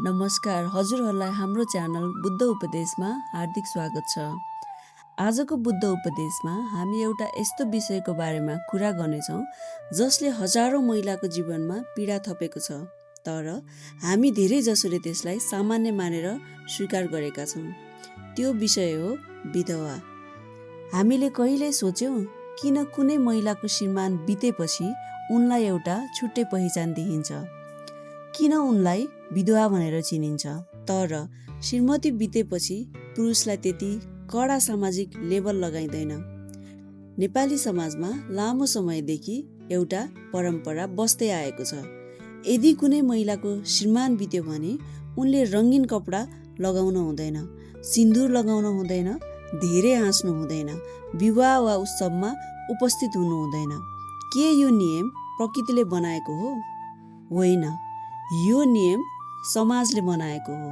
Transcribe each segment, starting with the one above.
नमस्कार, हजुरहरूलाई हाम्रो च्यानल बुद्ध उपदेशमा हार्दिक स्वागत छ। आजको बुद्ध उपदेशमा हामी एउटा यस्तो विषयको बारेमा कुरा गर्नेछौँ जसले हजारौँ महिलाको जीवनमा पीडा थपेको छ, तर हामी धेरै जसोले त्यसलाई सामान्य मानेर स्वीकार गरेका छौँ। त्यो विषय हो विधवा। हामीले कहिले सोच्यौँ किन कुनै महिलाको श्रीमान बितेपछि उनलाई एउटा छुट्टै पहिचान दिइन्छ? किन उनलाई विधवा भनेर चिनिन्छ? तर श्रीमती बितेपछि पुरुषलाई त्यति कडा सामाजिक लेबल लगाइँदैन। नेपाली समाजमा लामो समयदेखि एउटा परम्परा बस्दै आएको छ। यदि कुनै महिलाको श्रीमान बित्यो भने उनले रङ्गीन कपडा लगाउन हुँदैन, सिन्दुर लगाउन हुँदैन, धेरै हाँस्नु हुँदैन, विवाह वा उत्सवमा उपस्थित हुनु हुँदैन। के यो नियम प्रकृतिले बनाएको हो? होइन, यो नियम समाजले बनाएको हो।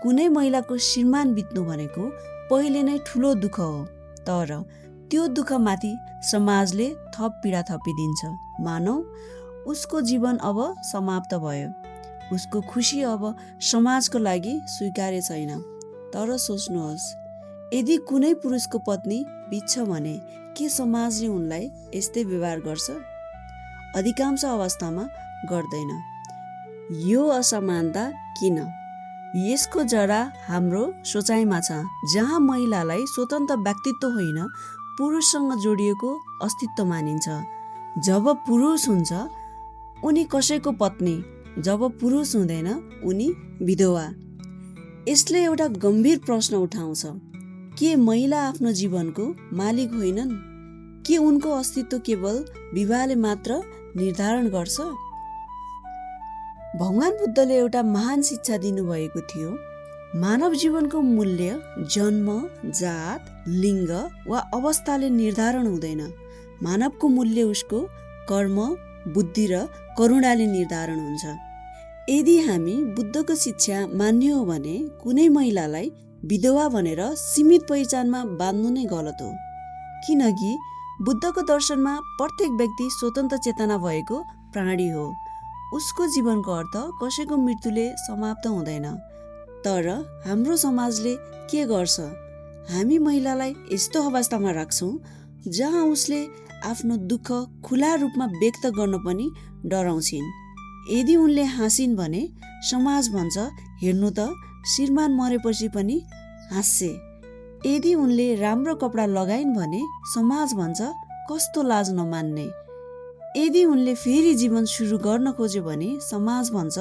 कुनै महिलाको श्रीमान बित्नु भनेको पहिले नै ठुलो दुःख हो, तर त्यो दुःखमाथि समाजले थप पीडा थपिदिन्छ। मानौ उसको जीवन अब समाप्त भयो, उसको खुसी अब समाजको लागि स्वीकार्य छैन। तर सोच्नुहोस्, यदि कुनै पुरुषको पत्नी बित्छ भने के समाजले उनलाई यस्तै व्यवहार गर्छ? अधिकांश अवस्थामा गर्दैन। यो असमानता किन? यसको जरा हाम्रो सोचाइमा छ, जहाँ महिलालाई स्वतन्त्र व्यक्तित्व होइन, पुरुषसँग जोडिएको अस्तित्व मानिन्छ। जब पुरुष हुन्छ उनी कसैको पत्नी, जब पुरुष हुँदैन उनी विधवा। यसले एउटा गम्भीर प्रश्न उठाउँछ, के महिला आफ्नो जीवनको मालिक होइनन्? के उनको अस्तित्व केवल विवाहले मात्र निर्धारण गर्छ? भगवान बुद्धले एउटा महान शिक्षा दिनुभएको थियो। मानव जीवनको मूल्य जन्म, जात, लिङ्ग वा अवस्थाले निर्धारण हुँदैन। मानवको मूल्य उसको कर्म, बुद्धि र करुणाले निर्धारण हुन्छ। यदि हामी बुद्धको शिक्षा मान्ने हो भने कुनै महिलालाई विधवा भनेर सीमित पहिचानमा बाँध्नु नै गलत हो। किनकि बुद्धको दर्शनमा प्रत्येक व्यक्ति स्वतन्त्र चेतना भएको प्राणी हो। उसको जीवनको अर्थ कसैको मृत्युले समाप्त हुँदैन। तर हाम्रो समाजले के गर्छ? हामी महिलालाई यस्तो अवस्थामा राख्छौँ जहाँ उसले आफ्नो दुःख खुला रूपमा व्यक्त गर्न पनि डराउँछिन्। यदि उनले हाँसिन् भने समाज भन्छ, हेर्नु त श्रीमान मरेपछि पनि हाँस्छे। यदि उनले राम्रो कपडा लगाइन् भने समाज भन्छ, कस्तो लाज नमान्ने। यदि उनले फेरि जीवन सुरु गर्न खोज्यो भने समाज भन्छ,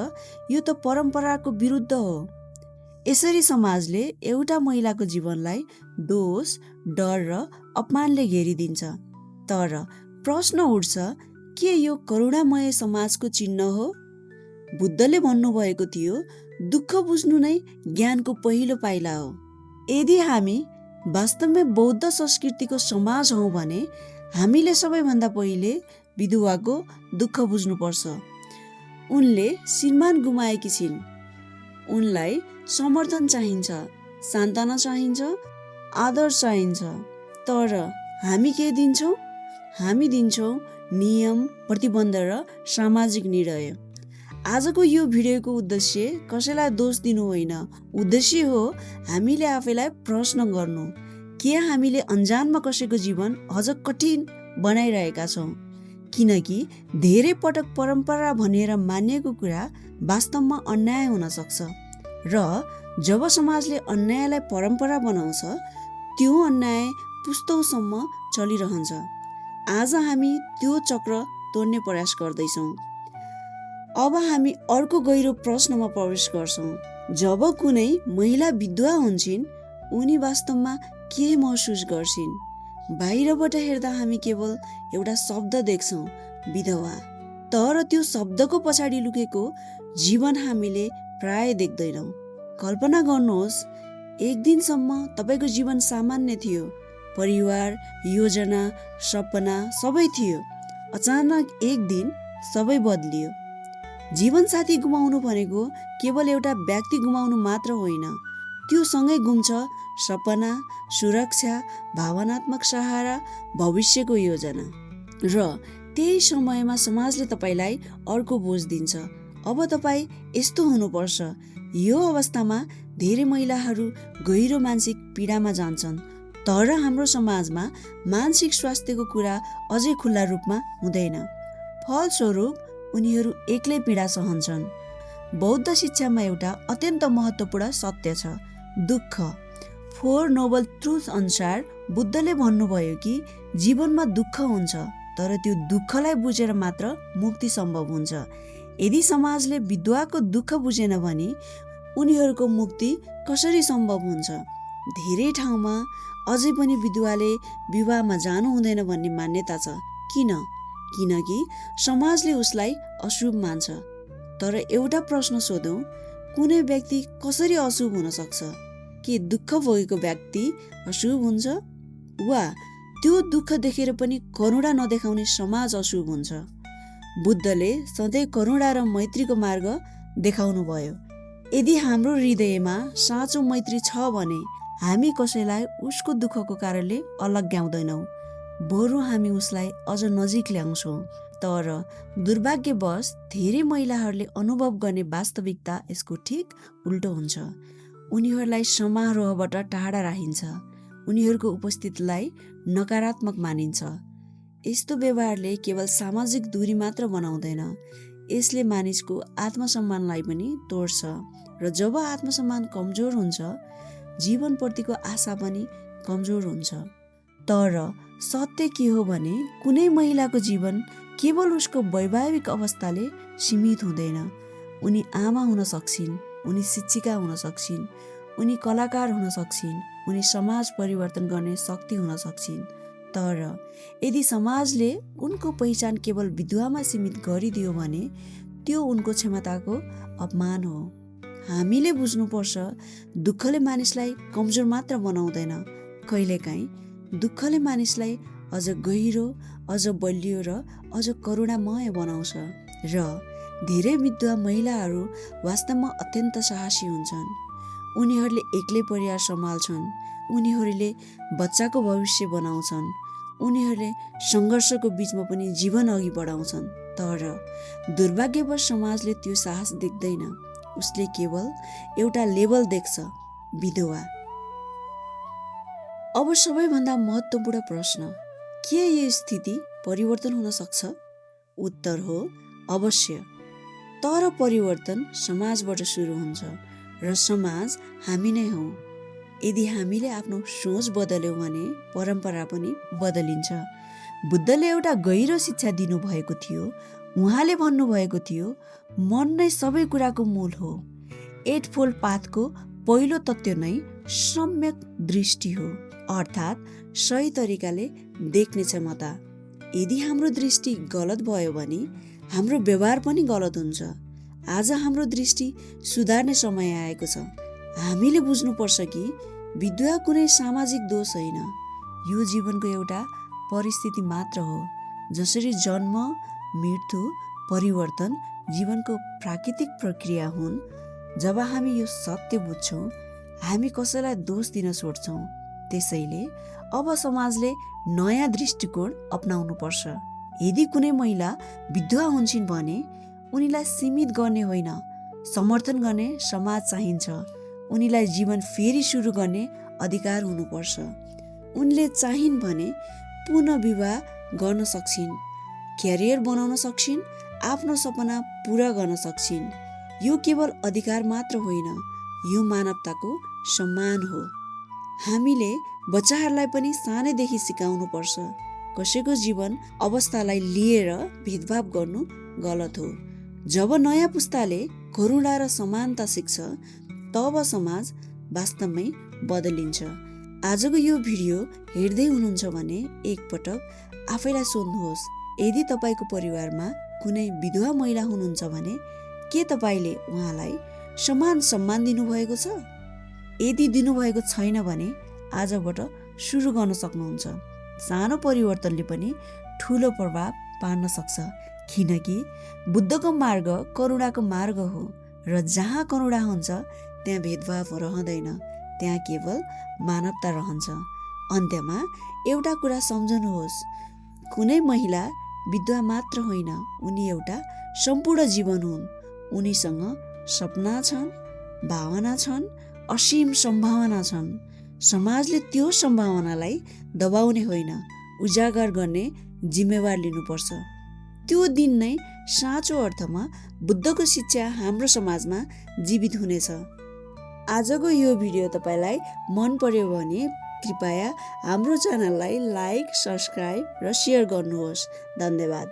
यो त परम्पराको विरुद्ध हो। यसरी समाजले एउटा महिलाको जीवनलाई दोष, डर र अपमानले घेरिदिन्छ। तर प्रश्न उठ्छ, के यो करुणामय समाजको चिन्ह हो? बुद्धले भन्नुभएको थियो, दुःख बुझ्नु नै ज्ञानको पहिलो पाइला हो। यदि हामी वास्तवमै बौद्ध संस्कृतिको समाज हौँ भने हामीले सबैभन्दा पहिले विधवाको दुःख बुझ्नुपर्छ। उनले श्रीमान गुमाएकी छिन्। उनलाई समर्थन चाहिन्छ, सान्त्वना चाहिन्छ, आदर चाहिन्छ। तर हामी के दिन्छौँ? हामी दिन्छौँ नियम, प्रतिबन्ध र सामाजिक निर्णय। आजको यो भिडियोको उद्देश्य कसैलाई दोष दिनु होइन। उद्देश्य हो हामीले आफैलाई प्रश्न गर्नु, के हामीले अन्जानमा कसैको जीवन अझ कठिन बनाइरहेका छौँ? किनकि धेरै पटक परम्परा भनेर मानिएको कुरा वास्तवमा अन्याय हुन सक्छ, र जब समाजले अन्यायलाई परम्परा बनाउँछ त्यो अन्याय पुस्तौसम्म चलिरहन्छ। आज हामी त्यो चक्र तोड्ने प्रयास गर्दैछौँ। अब हामी अर्को गहिरो प्रश्नमा प्रवेश गर्छौँ। जब कुनै महिला विधवा हुन्छन्, उनी वास्तवमा के महसुस गर्छिन्? बाहिरबाट हेर्दा हामी केवल एउटा शब्द देख्छौँ, विधवा। तर त्यो शब्दको पछाडि लुकेको जीवन हामीले प्राय देख्दैनौँ। कल्पना गर्नुहोस्, एक दिनसम्म तपाईँको जीवन सामान्य थियो। परिवार, योजना, सपना सबै थियो। अचानक एक दिन सबै बदलियो। जीवनसाथी गुमाउनु भनेको केवल एउटा व्यक्ति गुमाउनु मात्र होइन, त्यो सँगै गुम्छ सपना, सुरक्षा, भावनात्मक सहारा, भविष्यको योजना। र त्यही समयमा समाजले तपाईँलाई अर्को बोझ दिन्छ। अब तपाईँ यस्तो हुनुपर्छ, यो अवस्थामा धेरै महिलाहरू गहिरो मानसिक पीडामा जान्छन्। तर हाम्रो समाजमा मानसिक स्वास्थ्यको कुरा अझै खुल्ला रूपमा हुँदैन। फलस्वरूप उनीहरू एक्लै पीडा सहन्छन्। बौद्ध शिक्षामा एउटा अत्यन्त महत्त्वपूर्ण सत्य छ, दुःख। 4 नोबल ट्रुथ अनुसार बुद्धले भन्नुभयो कि जीवनमा दुःख हुन्छ, तर त्यो दुःखलाई बुझेर मात्र मुक्ति सम्भव हुन्छ। यदि समाजले विधवाको दुःख बुझेन भने उनीहरूको मुक्ति कसरी सम्भव हुन्छ? धेरै ठाउँमा अझै पनि विधवाले विवाहमा जानु हुँदैन भन्ने मान्यता छ। किनकि समाजले उसलाई अशुभ मान्छ। तर एउटा प्रश्न सोधौँ, कुनै व्यक्ति कसरी अशुभ हुन सक्छ? के दुःख भोगेको व्यक्ति अशुभ हुन्छ? वा त्यो दुःख देखेर पनि करुणा नदेखाउने समाज अशुभ हुन्छ? बुद्धले सधैँ करुणा र मैत्रीको मार्ग देखाउनु भयो। यदि हाम्रो हृदयमा साँचो मैत्री छ भने हामी कसैलाई उसको दुःखको कारणले अलग्याउँदैनौँ, बरु हामी उसलाई अझ नजिक ल्याउँछौँ। तर दुर्भाग्यवश धेरै महिलाहरूले अनुभव गर्ने वास्तविकता यसको ठिक उल्टो हुन्छ। उनीहरूलाई समारोहबाट टाढा राखिन्छ, उनीहरूको उपस्थितिलाई नकारात्मक मानिन्छ। यस्तो व्यवहारले केवल सामाजिक दूरी मात्र बनाउँदैन, यसले मानिसको आत्मसम्मानलाई पनि तोड्छ। र जब आत्मसम्मान कमजोर हुन्छ, जीवनप्रतिको आशा पनि कमजोर हुन्छ। तर सत्य के हो भने कुनै महिलाको जीवन केवल उसको वैवाहिक अवस्थाले सीमित हुँदैन। उनी आमा हुन सक्छिन्, उनी शिक्षिका हुन सक्छिन्, उनी कलाकार हुन सक्छिन्, उनी समाज परिवर्तन गर्ने शक्ति हुन सक्छिन्। तर यदि समाजले उनको पहिचान केवल विधवामा सीमित गरिदियो भने त्यो उनको क्षमताको अपमान हो। हामीले बुझ्नुपर्छ, दुःखले मानिसलाई कमजोर मात्र बनाउँदैन, कहिलेकाहीँ दुःखले मानिसलाई अझ गहिरो, अझ बलियो र अझ करुणामय बनाउँछ। र धेरै विधवा महिलाहरू वास्तवमा अत्यन्त साहसी हुन्छन्। उनीहरूले एक्लै परिवार सम्हाल्छन्, उनीहरूले बच्चाको भविष्य बनाउँछन्, उनीहरूले सङ्घर्षको बिचमा पनि जीवन अघि बढाउँछन्। तर दुर्भाग्यवश समाजले त्यो साहस देख्दैन, उसले केवल एउटा लेबल देख्छ, विधवा। अब सबैभन्दा महत्त्वपूर्ण प्रश्न, के यो स्थिति परिवर्तन हुन सक्छ? उत्तर हो अवश्य। तर परिवर्तन समाजबाट सुरु हुन्छ र समाज हामी नै हौँ। यदि हामीले आफ्नो सोच बदल्यौँ भने परम्परा पनि बदलिन्छ। बुद्धले एउटा गहिरो शिक्षा दिनुभएको थियो। उहाँले भन्नुभएको थियो, मन नै सबै कुराको मूल हो। 8 फोल्ड पाथको पहिलो तत्त्व नै सम्यक दृष्टि हो, अर्थात् सही तरिकाले देख्ने क्षमता। यदि हाम्रो दृष्टि गलत भयो भने हाम्रो व्यवहार पनि गलत हुन्छ। आज हाम्रो दृष्टि सुधार्ने समय आएको छ। हामीले बुझ्नुपर्छ कि विधवा कुनै सामाजिक दोष होइन, यो जीवनको एउटा परिस्थिति मात्र हो। जसरी जन्म, मृत्यु, परिवर्तन जीवनको प्राकृतिक प्रक्रिया हुन्, जब हामी यो सत्य बुझ्छौँ, हामी कसैलाई दोष दिन छोड्छौँ। त्यसैले अब समाजले नयाँ दृष्टिकोण अपनाउनुपर्छ। यदि कुनै महिला विधवा हुन्छन् भने उनीलाई सीमित गर्ने होइन, समर्थन गर्ने समाज चाहिन्छ। उनीलाई जीवन फेरि सुरु गर्ने अधिकार हुनुपर्छ। उनले चाहिन् भने पुनः विवाह गर्न सक्छिन्, क्यारियर बनाउन सक्छिन्, आफ्नो सपना पुरा गर्न सक्छिन्। यो केवल अधिकार मात्र होइन, यो मानवताको सम्मान हो। हामीले बच्चाहरूलाई पनि सानैदेखि सिकाउनुपर्छ, कसैको जीवन अवस्थालाई लिएर भेदभाव गर्नु गलत हो। जब नयाँ पुस्ताले करुणा र समानता सिक्छ, तब समाज वास्तवमै बदलिन्छ। आजको यो भिडियो हेर्दै हुनुहुन्छ भने एकपटक आफैलाई सोध्नुहोस्, यदि तपाईँको परिवारमा कुनै विधवा महिला हुनुहुन्छ भने के तपाईँले उहाँलाई समान सम्मान दिनुभएको छ? यदि दिनुभएको छैन भने आजबाट सुरु गर्न सक्नुहुन्छ। सानो परिवर्तनले पनि ठुलो प्रभाव पार्न सक्छ, किनकि बुद्धको मार्ग करुणाको मार्ग हो र जहाँ करुणा हुन्छ त्यहाँ भेदभाव रहँदैन, त्यहाँ केवल मानवता रहन्छ। अन्त्यमा एउटा कुरा सम्झनुहोस्, कुनै महिला विधवा मात्र होइन, उनी एउटा सम्पूर्ण जीवन हुन्। उनीसँग सपना छन्, भावना छन्, असीम सम्भावना छन्। समाजले त्यो सम्भावनालाई दबाउने होइन, उजागर गर्ने जिम्मेवार लिनुपर्छ। त्यो दिन नै साँचो अर्थमा बुद्धको शिक्षा हाम्रो समाजमा जीवित हुनेछ। आजको यो भिडियो तपाईँलाई मन पर्यो भने कृपया हाम्रो च्यानललाई लाइक, सब्सक्राइब र सेयर गर्नुहोस्। धन्यवाद।